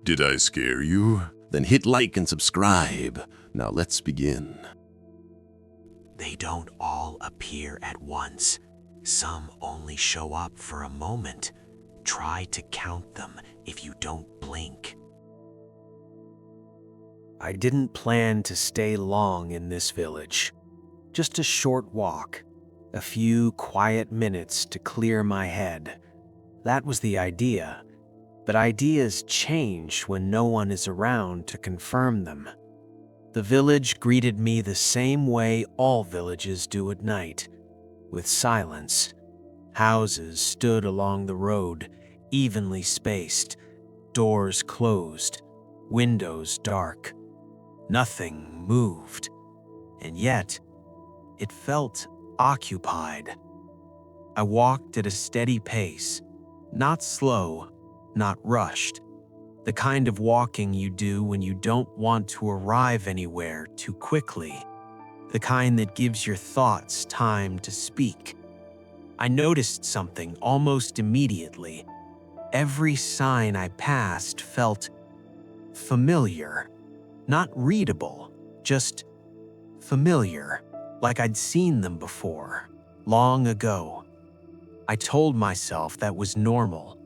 Did I scare you? Then hit like and subscribe. Now let's begin. They don't all appear at once. Some only show up for a moment. Try to count them if you don't blink. I didn't plan to stay long in this village. Just a short walk, a few quiet minutes to clear my head. That was the idea, but ideas change when no one is around to confirm them. The village greeted me the same way all villages do at night, with silence. Houses stood along the road, evenly spaced, doors closed, windows dark. Nothing moved, and yet it felt occupied. I walked at a steady pace, not slow, not rushed. The kind of walking you do when you don't want to arrive anywhere too quickly. The kind that gives your thoughts time to speak. I noticed something almost immediately. Every sign I passed felt familiar. Not readable, just familiar, like I'd seen them before, long ago. I told myself that was normal.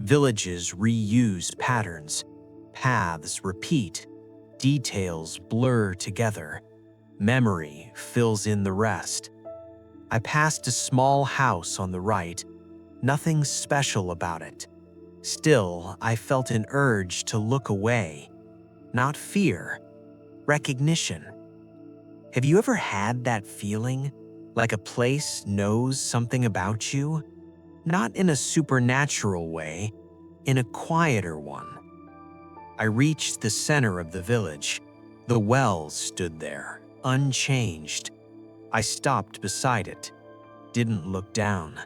Villages reuse patterns, paths repeat, details blur together, memory fills in the rest. I passed a small house on the right, nothing special about it. Still, I felt an urge to look away. Not fear, recognition. Have you ever had that feeling, like a place knows something about you? Not in a supernatural way, in a quieter one. I reached the center of the village. The well stood there, unchanged. I stopped beside it, didn't look down.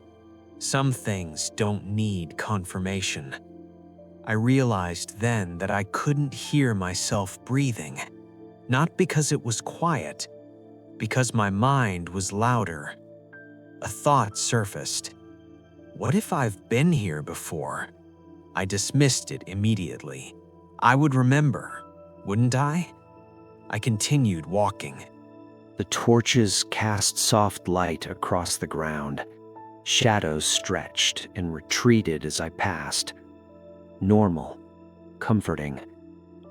Some things don't need confirmation. I realized then that I couldn't hear myself breathing, not because it was quiet, because my mind was louder. A thought surfaced. What if I've been here before? I dismissed it immediately. I would remember, wouldn't I? I continued walking. The torches cast soft light across the ground. Shadows stretched and retreated as I passed. Normal, comforting,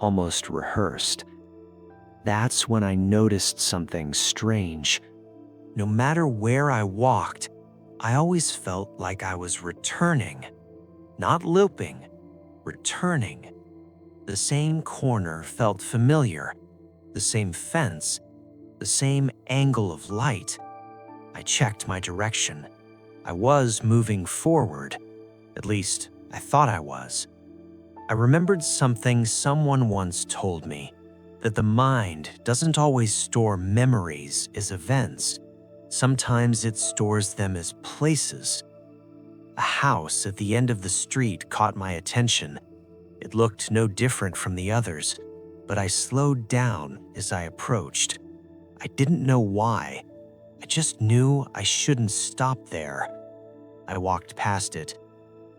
almost rehearsed. That's when I noticed something strange. No matter where I walked, I always felt like I was returning. Not looping, returning. The same corner felt familiar, the same fence, the same angle of light. I checked my direction. I was moving forward. At least, I thought I was. I remembered something someone once told me, that the mind doesn't always store memories as events. Sometimes it stores them as places. A house at the end of the street caught my attention. It looked no different from the others, but I slowed down as I approached. I didn't know why. I just knew I shouldn't stop there. I walked past it.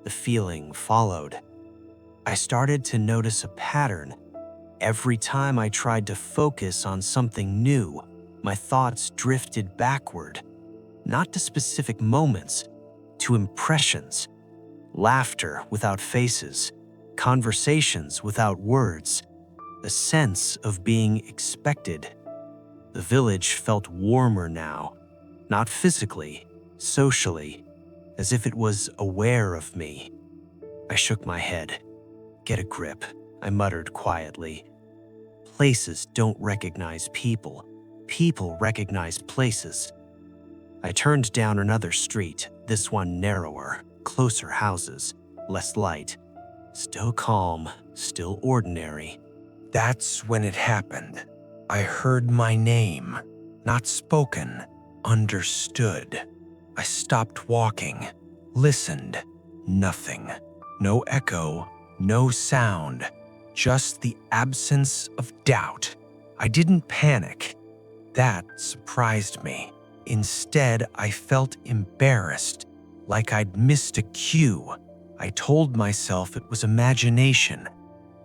The feeling followed. I started to notice a pattern. Every time I tried to focus on something new, my thoughts drifted backward, not to specific moments, to impressions. Laughter without faces, conversations without words, a sense of being expected. The village felt warmer now, not physically, socially, as if it was aware of me. I shook my head. Get a grip, I muttered quietly. Places don't recognize people. People recognize places. I turned down another street, this one narrower, closer houses, less light. Still calm, still ordinary. That's when it happened. I heard my name, not spoken, understood. I stopped walking, listened. Nothing. No echo, no sound. Just the absence of doubt. I didn't panic. That surprised me. Instead, I felt embarrassed, like I'd missed a cue. I told myself it was imagination.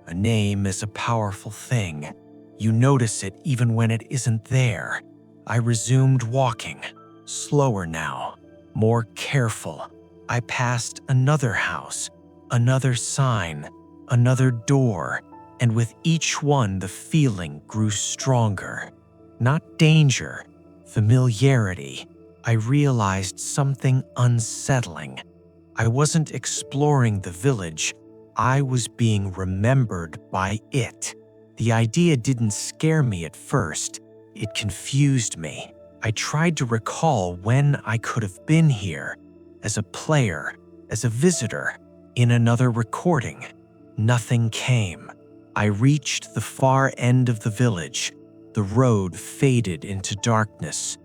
A name is a powerful thing. You notice it even when it isn't there. I resumed walking, slower now, more careful. I passed another house, another sign, another door, and with each one the feeling grew stronger. Not danger, familiarity. I realized something unsettling. I wasn't exploring the village, I was being remembered by it. The idea didn't scare me at first, it confused me. I tried to recall when I could have been here, as a player, as a visitor, in another recording. Nothing came. I reached the far end of the village. The road faded into darkness.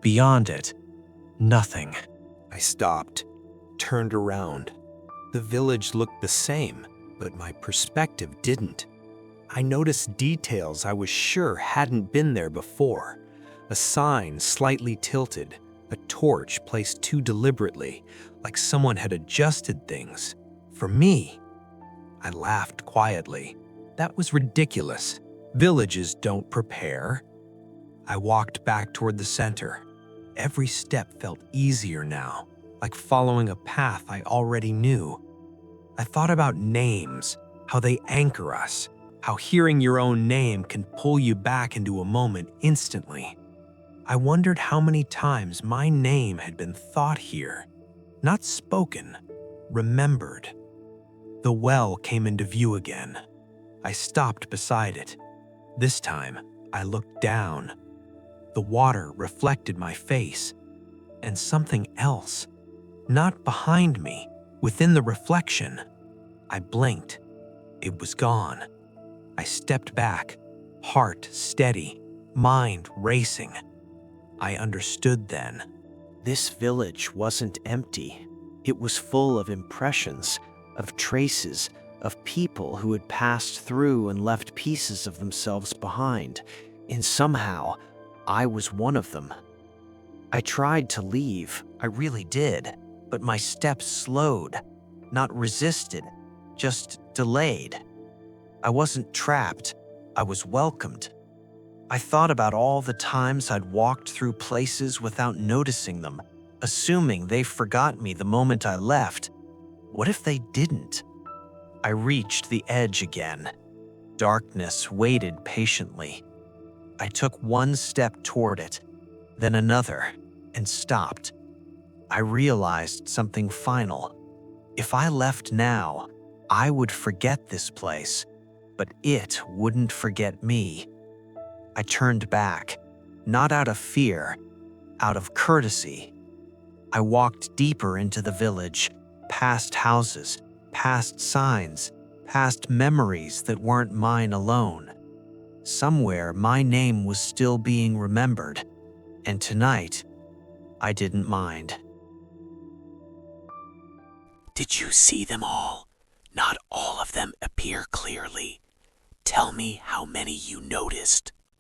Beyond it, nothing. I stopped, turned around. The village looked the same, but my perspective didn't. I noticed details I was sure hadn't been there before. A sign slightly tilted, a torch placed too deliberately, like someone had adjusted things. For me, I laughed quietly. That was ridiculous. Villages don't prepare. I walked back toward the center. Every step felt easier now, like following a path I already knew. I thought about names, how they anchor us, how hearing your own name can pull you back into a moment instantly. I wondered how many times my name had been thought here, not spoken, remembered. The well came into view again. I stopped beside it. This time, I looked down. The water reflected my face, and something else, not behind me, within the reflection. I blinked. It was gone. I stepped back, heart steady, mind racing. I understood then. This village wasn't empty. It was full of impressions, of traces, of people who had passed through and left pieces of themselves behind. And somehow, I was one of them. I tried to leave, I really did, but my steps slowed, not resisted, just delayed. I wasn't trapped, I was welcomed. I thought about all the times I'd walked through places without noticing them, assuming they forgot me the moment I left. What if they didn't? I reached the edge again. Darkness waited patiently. I took one step toward it, then another, and stopped. I realized something final. If I left now, I would forget this place, but it wouldn't forget me. I turned back, not out of fear, out of courtesy. I walked deeper into the village, past houses, past signs, past memories that weren't mine alone. Somewhere my name was still being remembered, and tonight, I didn't mind. Did you see them all? Not all of them appear clearly. Tell me how many you noticed.